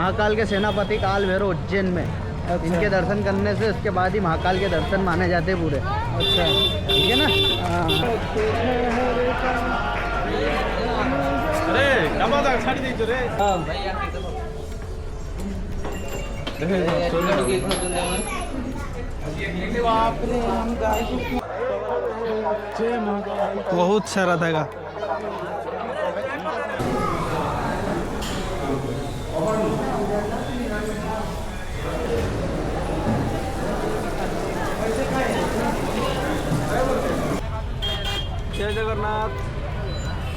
महाकाल के सेनापति काल भैरव उज्जैन में। इनके दर्शन करने से उसके बाद ही महाकाल के दर्शन माने जाते हैं पूरे। अच्छा ठीक है ना। अरे डबादा छाड़ी दीजिए रे। बहुत सारा था। जय जगन्नाथ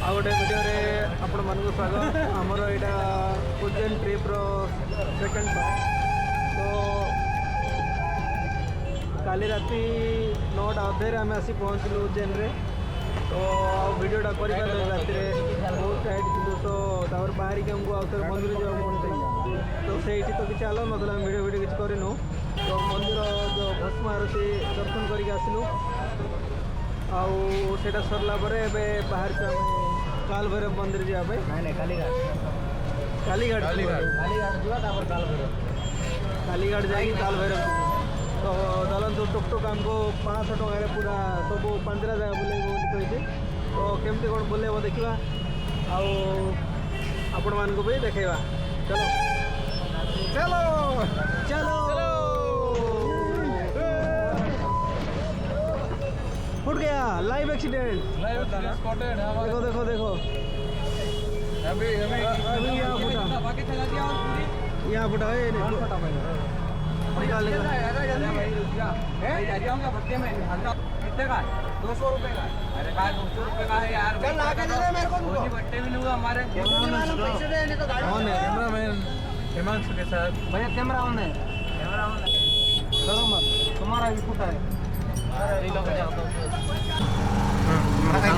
आ गोटे वीडियो आपण मान स्वागत। आमर यहाँ उज्जैन ट्रिप्र सेकेंड तो काली राति 9टा अधे आम आसी पहुँचलु उज्जैन रे। तो वीडियोटा कर राति बहुत टाइट थी तो बाहर के आमको आउे मंदिर जाऊँ तो से तो किसी आलो ना वीडियो वीडियो किसी करूँ। तो मंदिर जो भस्म आरती दर्शन करके आसलु आटा सरला बाहर से काल भैरव मंदिर जावाई। नहीं कालीघाट कालीघाट कालीघाट जाए काल भैरव। तो चलतु टुक टुक आमको 500 टकर पूरा सब 5टा जगह बुले कही। तो केमती कौन बुलेब देखा आपण मान भी देखा। चलो चलो चलो फुट गया लाइव एक्सीडेंट। देखो देखो देखो अभी यहाँ फुटा है। निकाल का 200 रुपये का। अरे 200 रुपये का है यार। बट्टे भी लूँगा हमारे। कौन है कैमरामैन? हिमांशु के साथ। भैया कैमरा ऑन है। कैमरा ऑन है। चलो मत तुम्हारा भी फुटा है।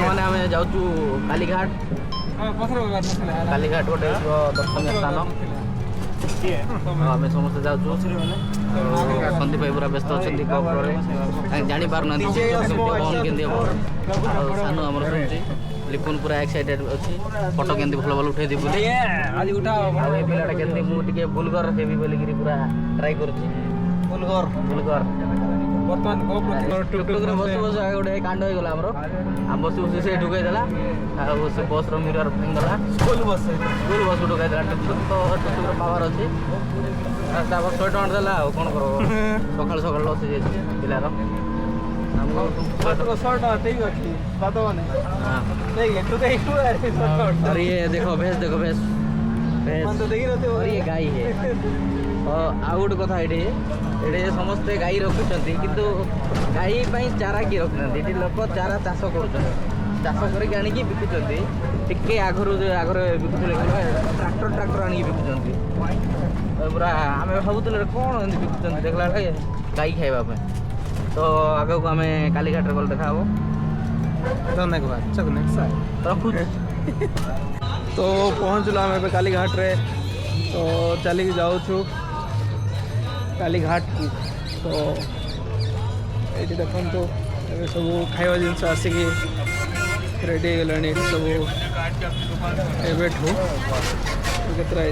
मैंने आम जाऊँ कालीघाट। कालीघाट गोटे दर्शनीय स्थान आम समस्त जाऊँ। सन्दीप भाई पूरा व्यस्त अच्छा जानी पार ना कौन केमती हम सान आम शुणुची लिपुन पूरा एक्साइटेड अच्छी फोटो केमती भल भल उठे पिलाटा केमती मुझे बुलगर हेबी बोलिकी पूरा ट्राई कर बुलगर बुलगर बस बस गोटे कांड हो गला आम बस बस से ढुकईदेला से बस मिरर फिंगला स्कूल बस को ढुकईदेला टुक तो पावर अच्छी 100 टଙ୍କା देला कौन कर सकाल सकाल लस पिलार अरे ये देखो भैंस देखो भैंस ये गाई है। आ गोटे कथा ये समस्ते गाई रखुच्च किंतु गाई चारा किए रखना ये लोक चारा चाष कर आणिकी बिकुच्च टे आगुरी बिकुले ट्राक्टर आणिकी बिकुच्च पूरा आम भावुले कौन बिकुच्च देखला गाई खाइबा। तो आगे को आम कालीघाट गल देखा धन्यवाद रखु। तो पहुँचल आम कालीघाट रे। तो चलिक जाऊँ कालीघाट को। तो ये देखो ये सब खाଇବା जिनस आसिकी रेडी गलानी सब एवठू केतरा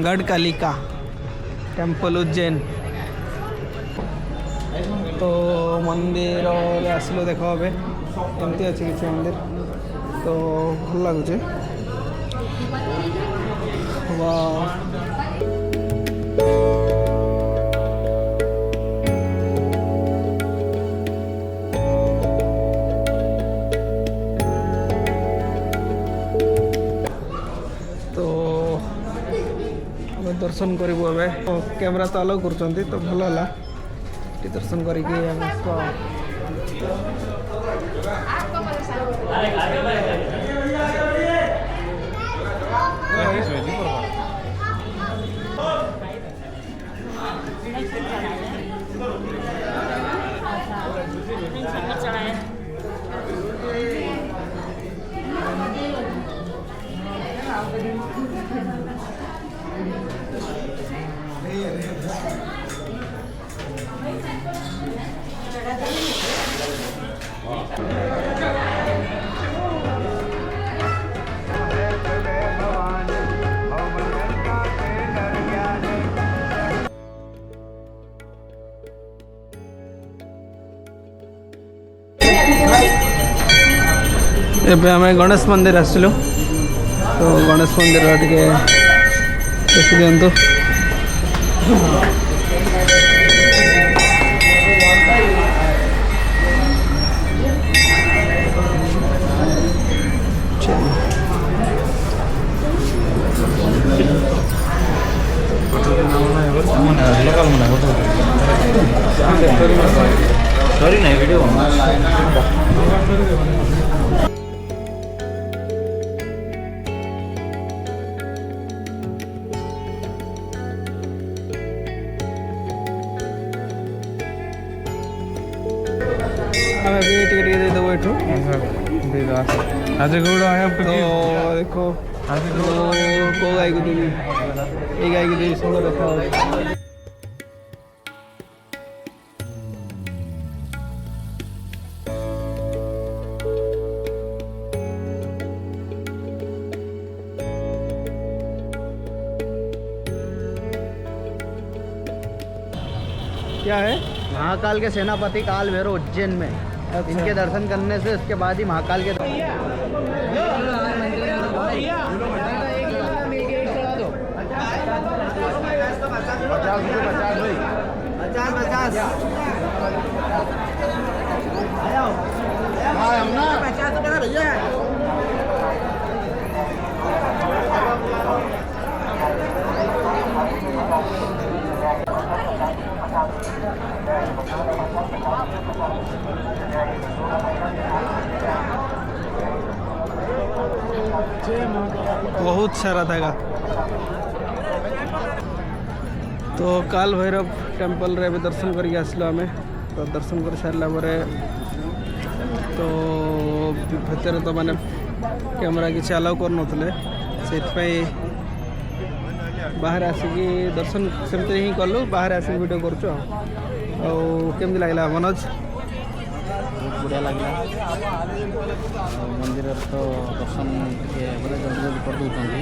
गढ़कालिका टेम्पल उज्जैन। तो मंदिर आसलो देख एमती अच्छे किसी मंदिर तो भल लगुचे। तो हमें दर्शन करूँ कैमरा तो अलाउ कर तो भल है दर्शन करके ଏବେ ଆମେ ଗଣେଶ ମନ୍ଦିର ଆସିଲୁ ତ ଗଣେଶ ମନ୍ଦିର ଟିକେ ଦେଖିଦିଅନ୍ତୁ। सॉरी नहीं वीडियो हमें भी टिकट दे दो बैठो आज गुड़ आया तो देखो को गाय को देवी ये गाय को देवी सब रखा हुआ क्या है? महाकाल के सेनापति काल भैरव उज्जैन में इनके दर्शन करने से इसके बाद ही महाकाल के बहुत सारा था तो काल भैरव टेम्पल रे दर्शन करके आसलो आमे तो दर्शन कर सारा पर तो भीतर तो माने कैमरा किसी अलाउ कर नथले से बाहर आसिकी दर्शन सेमती ही कलु बाहर आसिक वीडियो करछु केमती लागला मनोज बहुत बढ़िया लगे मंदिर तो दर्शन बोले जल्दी जल्दी कर दूसरी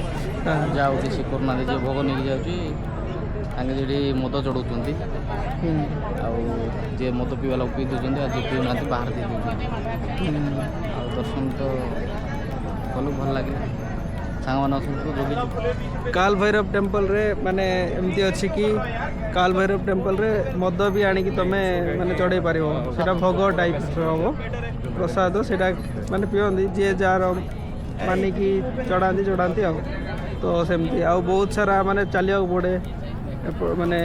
जाओ किसी करना जो भोग नहीं जाऊँगी जी मद चढ़ाऊँ जे मद पीवा लोग पी दूसरी आज पीना बाहर दे दूसरी दर्शन तो कलु भल लगे सांग काल भैरव टेम्पल रे माने एमती अच्छी कि काल भैरव टेम्पल रे मद भी आनिकी तुम माने चढ़े पार से भोग टाइप हम प्रसाद से माने पियंती जी जार मानिकी चढ़ाती चढ़ाती तो सेमती आ बहुत सारा माने चलिया पड़े माने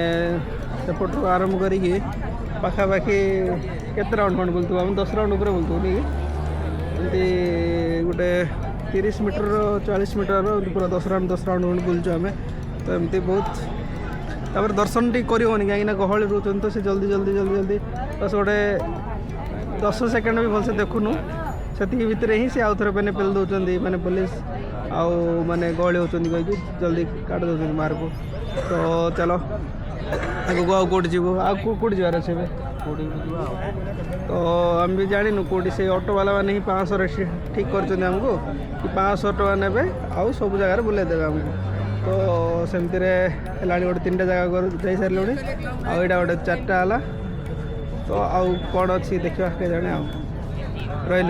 सेपटू आरंभ करी पाखापाखि केते राउंड खंड बुलतु हम 10 राउंड ऊपर बुलतु एमती गोटे 30 मीटर 40 मीटर पूरा 10 राउंड खंड बुलचु आम तो एमती बहुत तापर दर्शन टी करिवनी कहीं गहली रोचन तो से जल्दी जल्दी जल्दी जल्दी बस गोटे 10 सेकेंड भी भलसे देखुनु से भितर ही से आउ थे पेन पेल दौरान माने पुलिस आउ माने गहली होती कहीकि जल्दी काट दौरान मार्ग तो चलो आगे आउ कौट जीव कौट जबार अच्छे तो आम भी जानू कौटी से ऑटो वाला मैंने ही 500 ठीक कर आमको कि 500 टका ने आउ सब जगार बुले देवे आमको तो सेमती है गोटे 3टा जगह जा सारे आईटा गोटे 4टा है तो आउ कौन अच्छी देखा के जाने रही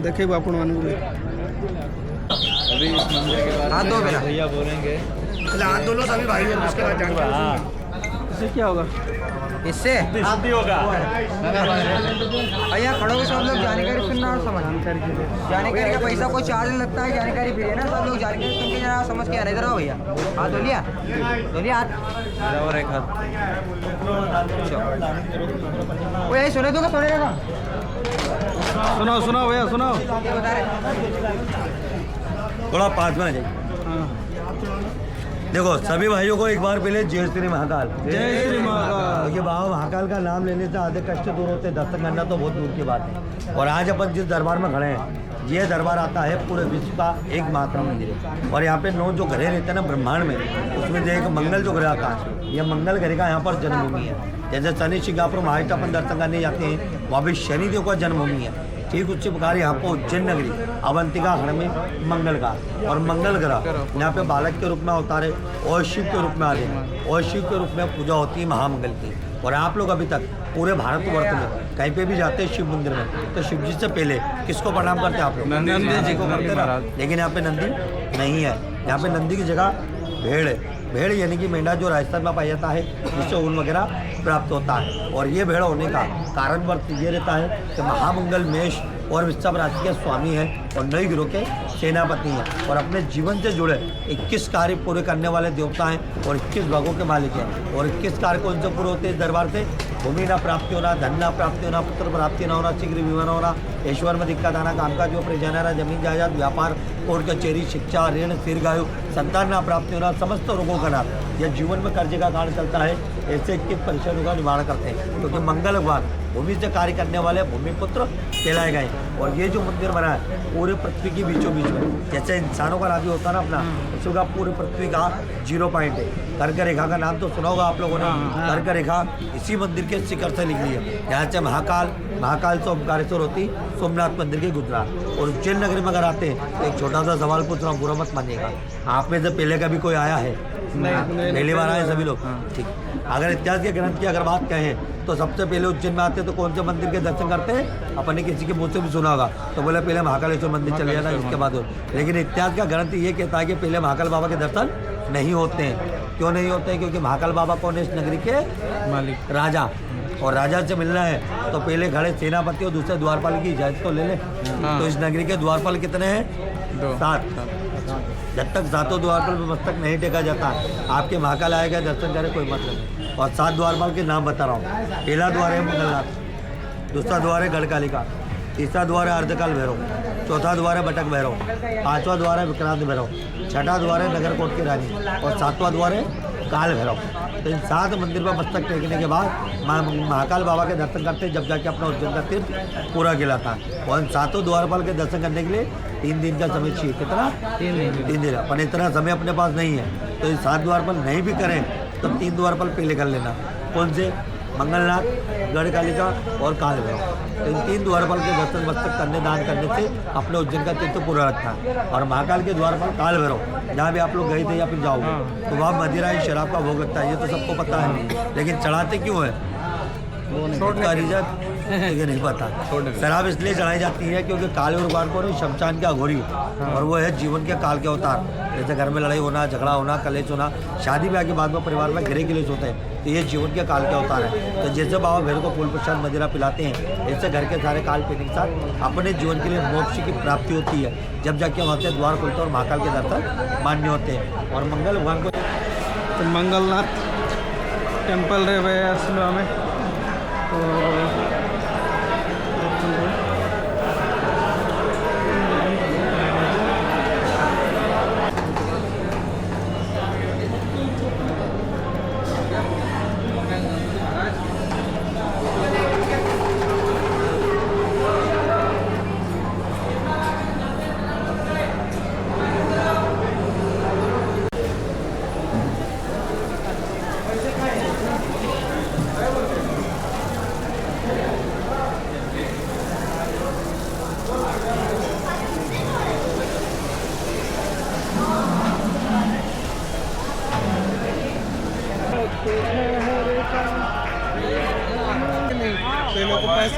देखेबू आपण मानू अभी इस मंदिर के बाद भैया बोलेंगे हाथ धो लो सभी भाई उसके बाद इससे क्या होगा इससे शुद्धि होगा भैया खड़ो के सब लोग जानकारी सुनना और समझ जानकारी का पैसा कोई चार्ज लगता है जानकारी फ्री है ना सब लोग जानकारी सुन के जरा समझ के आ रहे इधर आओ भैया हाथ धो लिया हाथ और एक हाथ वो यही सुने दूंगा सुने रहेगा सुनाओ सुनाओ भैया सुनाओ ये बता रहे थोड़ा पास में आ जाइए। देखो सभी भाइयों को एक बार पहले जय श्री महाकाल। जय श्री महाकाल। देखिए बाबा महाकाल का नाम लेने से आधे कष्ट दूर होते, दर्शन करना तो बहुत दूर की बात है। और आज अपन जिस दरबार में खड़े हैं ये दरबार आता है पूरे विश्व का एकमात्र मंदिर है। और यहाँ पे 9 जो ग्रह रहते हैं ना ब्रह्मांड में, उसमें जो एक मंगल जो ग्रह आता है, यह मंगल ग्रह का यहाँ पर जन्मभूमि है। जैसे शनि सिंगापुर महाराष्ट्र अपन दर्शन करने जाते हैं, वहाँ भी शनिदेव का जन्मभूमि है। ठीक उसी प्रकार यहाँ पर उज्जैन नगरी अवंतिका हर में मंगल का और मंगल ग्रह यहाँ पे बालक के रूप में अवतारे और शिव के रूप में आते हैं और शिव के रूप में पूजा होती है महामंगल की। और आप लोग अभी तक पूरे भारतवर्ष में कहीं पे भी जाते हैं शिव मंदिर में तो शिव जी से पहले किसको प्रणाम करते हैं आप लोग? नंदी जी को करते हैं ना। लेकिन यहाँ पे नंदी नहीं है, यहाँ पे नंदी की जगह भेड़ है। भेड़ यानी कि मेंढा जो राजस्थान में पाया जाता है जिससे ऊन वगैरह प्राप्त होता है। और ये भेड़ होने का कारण वर्त ये रहता है कि महामंगल मेष और वृषभ राशि के स्वामी हैं और नई ग्रह के सेनापति हैं और अपने जीवन से जुड़े 21 कार्य पूरे करने वाले देवता हैं और 21 भागों के मालिक हैं। और 21 कार्य कौन से पूरे होते हैं दरबार से? भूमि ना प्राप्ति होना, धन ना प्राप्ति होना, पुत्र प्राप्ति ना होना, शीघ्र विवाह ना होना, ईश्वर में दिक्कत आना, कामकाज जो परिजन जमीन जायदाद, व्यापार, कोर्ट कचहरी, शिक्षा, ऋण, दीर्घायु, संतान ना प्राप्ति होना, समस्त रोगों का नाश। यह जीवन में कर्ज का कारण चलता है। ऐसे 21 परेशानियों का निवारण करते हैं क्योंकि मंगल भगवान भूमि से कार्य करने वाले भूमिपुत्र कहलाए गए। और ये जो मंदिर बना है पूरे पृथ्वी के बीचों बीच में, जैसे इंसानों का राज्य होता है ना अपना, उसका पूरे पृथ्वी का 0 पॉइंट है। कर्क रेखा का नाम तो सुना होगा आप लोगों ने। कर्क रेखा इसी मंदिर के शिखर से निकली है। यहाँ से महाकाल से ओमकारेश्वर होती सोमनाथ मंदिर के गुजरात। और उज्जैन नगरी में अगर आते हैं तो एक छोटा सा सवाल पूछ रहा हूँ, बुरा मत मानिएगा। आप में से पहले कभी कोई आया है? पहली बार आए सभी लोग? ठीक। अगर इतिहास के ग्रंथ की अगर बात कहें तो सबसे पहले उज्जैन में आते तो कौन से मंदिर के दर्शन करते हैं? अपने किसी के मुँह से भी सुना होगा तो बोले पहले महाकालेश्वर मंदिर चले जाना, इसके बाद। लेकिन इतिहास का ग्रंथ ये कहता है कि पहले महाकाल बाबा के दर्शन नहीं होते हैं। क्यों नहीं होते हैं? क्योंकि महाकाल बाबा कौन है इस नगरी के? मालिक, राजा। और राजा से मिलना है तो पहले खड़े सेनापति और दूसरे द्वारपाल की इजाजत तो ले ले। तो इस नगरी के द्वारपाल कितने हैं? 7। जब तक 7 द्वारपाल पे मस्तक नहीं टेका जाता आपके महाकाल आएगा दर्शन करे कोई मतलब नहीं। और 7 द्वारपाल के नाम बता रहा हूँ। पहला द्वार है मंगलनाथ, दूसरा द्वार है गढ़कालिका, तीसरा द्वार है अर्धकाल भैरव, चौथा द्वार है बटक भैरव, 5वां द्वार है विक्रांत भैरव, 6ठा द्वार है नगरकोट की रानी और 7वां द्वार है काल भैरव। तो इन 7 मंदिर पर मस्तक टेकने के बाद महाकाल बाबा के दर्शन करते हैं, जब जाके अपना उज्जैन का तीर्थ पूरा कहलाता है। और इन 7 द्वारपाल के दर्शन करने के लिए 3 दिन का समय चाहिए। कितना? 3 दिन। अपन इतना समय अपने पास नहीं है तो इन 7 द्वारपाल नहीं भी करें तो 3 द्वारपाल पहले कर लेना। कौन से? मंगलनाथ, गढ़कालिका और काल भैरव। तो इन 3 द्वारपाल के दर्शन मस्तक करने दान करने से अपने उज्जैन का तीर्थ पूरा रखता है। और महाकाल के द्वारपाल काल भैरव जहाँ भी आप लोग गए थे या फिर जाओगे तो वहाँ मदिरा शराब का भोग लगता है, ये तो सबको पता है। लेकिन चढ़ाते क्यों है? का रीजन मुझे नहीं पता। शराब इसलिए चढ़ाई जाती है क्योंकि काले भगवान को शमशान के अघोरी और वो है जीवन के काल के अवतार। जैसे घर में लड़ाई होना, झगड़ा होना, कलेश होना, शादी ब्याह के बाद में परिवार में घिरे कलेश होते हैं तो ये जीवन के काल के अवतार है। तो जैसे बाबा भैरव को फूल प्रसाद मदिरा पिलाते हैं ऐसे घर के सारे काल पीने के साथ अपने जीवन के लिए मोक्ष की प्राप्ति होती है। जब जाके वहाँ से द्वार खुलते हैं और महाकाल के दर्शन मान्य होते हैं। और मंगल भगवान को तो मंगलनाथ टेम्पल रहे हुए असलवा में तो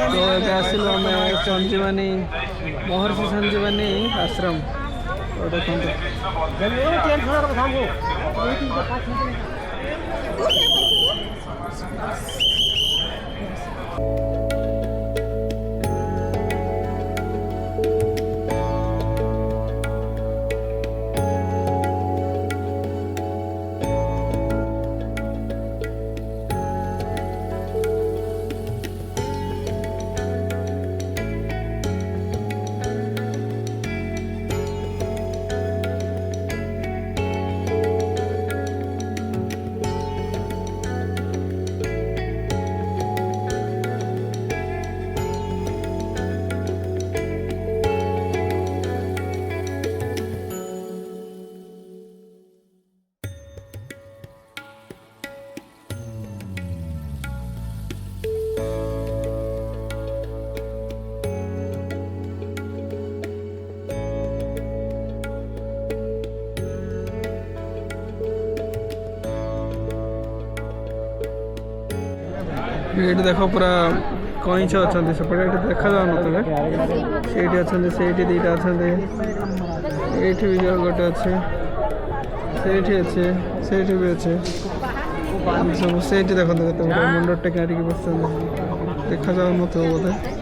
तो असलवा में संजीवनी महर्षि संजीवनी आश्रम तो देखो ये देख पूरा कईच अच्छा सेपटे ये देखा जाऊ ना से अच्छा से दीटा अच्छा ये भी गोटे अच्छे से अच्छे से भी अच्छे सब से देखो मुंड टेक बस देखा जाऊ ना बोधे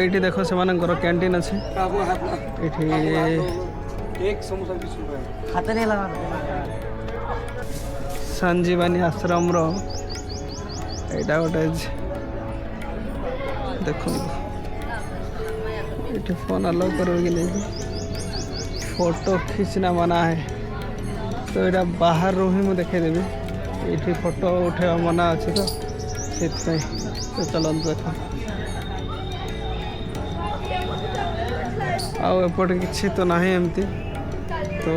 ये देख से कैंटीन अच्छे हाथ नहीं लगा संजीवनी आश्रम रो एटा गोटे देखो ये फोन अलाउ करो कि नहीं फोटो खींचना मना है तो यहाँ बाहर रू ही मुझे देखेदेवी ये फोटो उठा मना अच्छे तो से तो चलते देख आउ एपटे किसी तो ना एमती तो